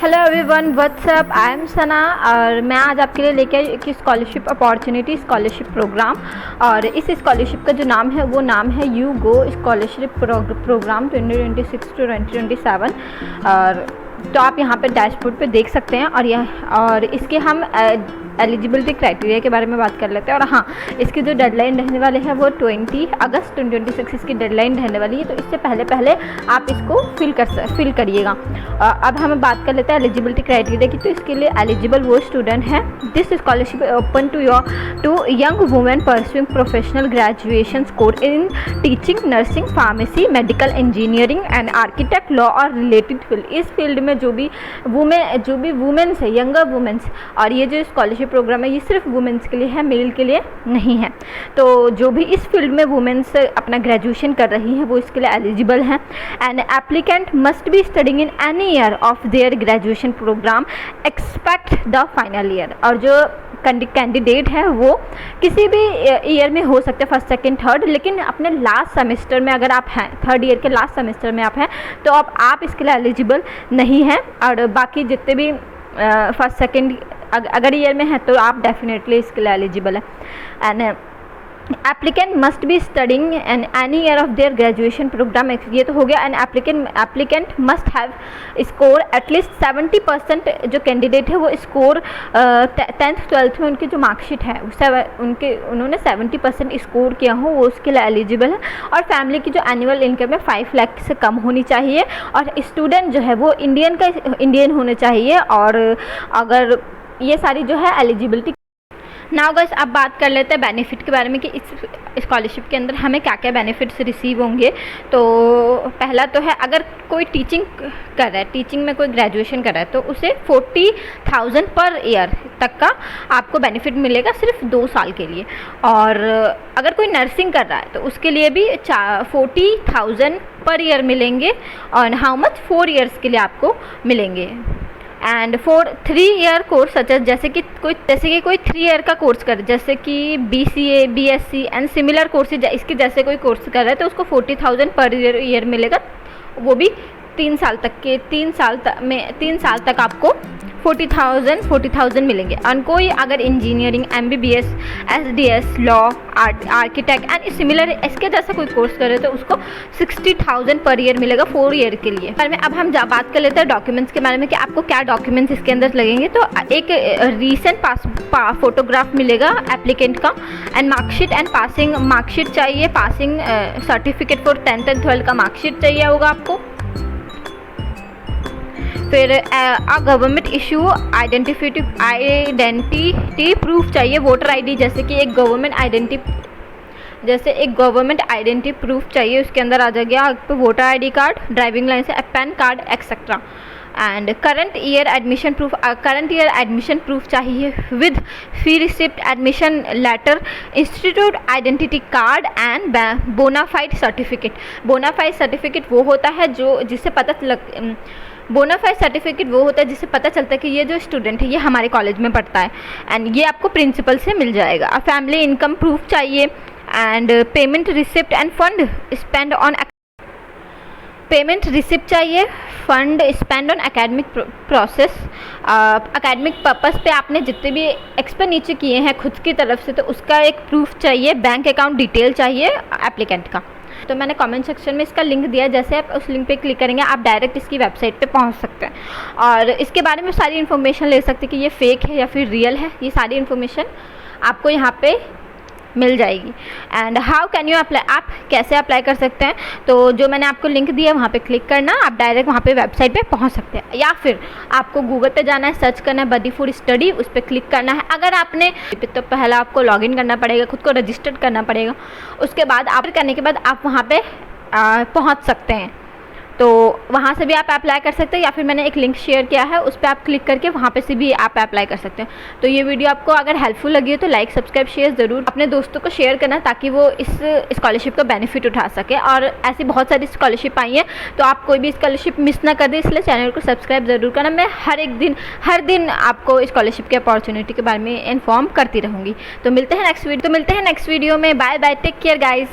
Hello everyone, what's up, I am Sana और मैं आज आपके लिए लेके आई एक स्कॉलरशिप अपॉर्चुनिटी स्कॉलरशिप प्रोग्राम। और इस स्कॉलरशिप का जो नाम है वो नाम है U Go scholarship program 2026 to 2027। और तो आप यहाँ पे डैशबोर्ड पे देख सकते हैं। और इसके हम एलिजिबिलिटी क्राइटेरिया के बारे में बात कर लेते हैं। और हाँ, इसकी जो डेडलाइन रहने वाले हैं वो 20 अगस्त 2026 इसकी डेडलाइन रहने वाली है। तो इससे पहले आप इसको फिल करिएगा। अब हम बात कर लेते हैं एलिजिबिलिटी क्राइटेरिया की। तो इसके लिए एलिजिबल वो स्टूडेंट हैं, this scholarship open to young women pursuing professional graduation course in teaching, nursing, pharmacy, medical engineering and architect, law और रिलेटेड फील्ड। इस फील्ड में जो भी वुमेन्स है, यंगर वुमेन्स। और ये जो स्कॉलरशिप प्रोग्राम है ये सिर्फ वुमेन्स के लिए है, मेल के लिए नहीं है। तो जो भी इस फील्ड में वुमेन्स अपना ग्रेजुएशन कर रही हैं वो इसके लिए एलिजिबल हैं। And applicant must be studying in any year of their graduation program expect the final year. और जो कैंडिडेट है वो किसी भी ईयर में हो सकते हैं, फर्स्ट, सेकंड, थर्ड, लेकिन अपने लास्ट सेमेस्टर में अगर आप हैं, थर्ड ईयर के लास्ट सेमेस्टर में आप हैं तो अब आप इसके लिए एलिजिबल नहीं हैं। और बाकी जितने भी फर्स्ट, सेकंड अगर ईयर में है तो आप डेफिनेटली इसके लिए एलिजिबल है। And applicant must be studying in any year of their graduation program, ये तो हो गया। And applicant must have score at least 70%। जो कैंडिडेट है वो स्कोर 10th 12th में उनकी जो मार्कशीट है उससे उन्होंने 70% स्कोर किया हो, वो उसके लिए एलिजिबल है। और फैमिली की जो एनुअल इनकम है 5 लाख से कम होनी चाहिए। और स्टूडेंट जो है वो इंडियन होने चाहिए। और अगर ये सारी जो है एलिजिबिलिटी। नाउ गाइस, अब बात कर लेते हैं बेनिफिट के बारे में कि इस स्कॉलरशिप के अंदर हमें क्या क्या बेनिफिट्स रिसीव होंगे। तो पहला तो है, अगर कोई टीचिंग कर रहा है, टीचिंग में कोई ग्रेजुएशन कर रहा है तो उसे 40,000 पर ईयर तक का आपको बेनिफिट मिलेगा सिर्फ 2 साल के लिए। और अगर कोई नर्सिंग कर रहा है तो उसके लिए भी 40,000 पर ईयर मिलेंगे। और हाउ मच 4 ईयर्स के लिए आपको मिलेंगे। एंड फॉर 3 ईयर कोर्स जैसे कि कोई 3 ईयर का कोर्स कर, जैसे कि BCA, BSc and similar courses, इसके जैसे कोई कोर्स कर रहा है तो उसको 40,000 पर ईयर मिलेगा। वो भी 3 साल तक आपको 40,000 मिलेंगे। और कोई अगर engineering, MBBS, SDS, law, architect and similar इसके जैसा कोई कोर्स करे तो उसको 60,000 पर ईयर मिलेगा 4 ईयर के लिए। पर में अब हम बात कर लेते हैं डॉक्यूमेंट्स के बारे में कि आपको क्या डॉक्यूमेंट्स इसके अंदर लगेंगे। तो एक रीसेंट फोटोग्राफ मिलेगा एप्लीकेंट का, and marksheet and passing marksheet चाहिए, passing certificate for 10th and 12th का मार्कशीट चाहिए होगा आपको। फिर गवर्नमेंट इशू आइडेंटिटी प्रूफ चाहिए, वोटर ID, जैसे कि एक गवर्नमेंट आइडेंटिटी प्रूफ चाहिए। उसके अंदर आ जाएगा आपको voter ID card, driving licence, PAN card etcetera. And current year admission proof चाहिए with fee receipt, admission letter, institute identity card and bonafide certificate. Bonafide certificate वो होता है जिससे पता चलता है कि ये जो स्टूडेंट है ये हमारे कॉलेज में पढ़ता है। एंड ये आपको प्रिंसिपल से मिल जाएगा। फैमिली इनकम प्रूफ चाहिए। And payment receipt end fund spend on academic process. Academic purpose पे आपने जितने भी एक्सपेंडिचर किए हैं खुद की तरफ से तो उसका एक प्रूफ चाहिए। बैंक अकाउंट डिटेल चाहिए एप्लीकेंट का। तो मैंने कमेंट सेक्शन में इसका लिंक दिया, जैसे आप उस लिंक पे क्लिक करेंगे आप डायरेक्ट इसकी वेबसाइट पे पहुंच सकते हैं। और इसके बारे में सारी इन्फॉर्मेशन ले सकते हैं कि ये फेक है या फिर रियल है। ये सारी इन्फॉर्मेशन आपको यहाँ पे मिल जाएगी। And how can you apply, आप कैसे अप्लाई कर सकते हैं। तो जो मैंने आपको लिंक दिया वहाँ पे क्लिक करना, आप डायरेक्ट वहाँ पे वेबसाइट पे पहुँच सकते हैं। या फिर आपको गूगल पे जाना है, सर्च करना है बदीपुर स्टडी, उस पर क्लिक करना है। अगर आपने तो पहला आपको लॉगिन करना पड़ेगा, खुद को रजिस्टर्ड करना पड़ेगा। उसके बाद करने के बाद आप वहाँ पे पहुँच सकते हैं। तो वहाँ से भी आप अप्लाई कर सकते हैं, या फिर मैंने एक लिंक शेयर किया है उस पर आप क्लिक करके वहाँ पे से भी आप अप्लाई कर सकते हैं। तो ये वीडियो आपको अगर हेल्पफुल लगी हो तो लाइक, सब्सक्राइब, शेयर ज़रूर अपने दोस्तों को शेयर करना ताकि वो इस स्कॉलरशिप का बेनिफिट उठा सके। और ऐसी बहुत सारी स्कॉलरशिप आई हैं तो आप कोई भी स्कॉलरशिप मिस ना कर दें, इसलिए चैनल को सब्सक्राइब ज़रूर करना। मैं हर दिन आपको स्कॉलरशिप की अपॉर्चुनिटी के बारे में इन्फॉर्म करती रहूँगी। तो मिलते हैं नेक्स्ट वीडियो में। Bye bye, take care guys.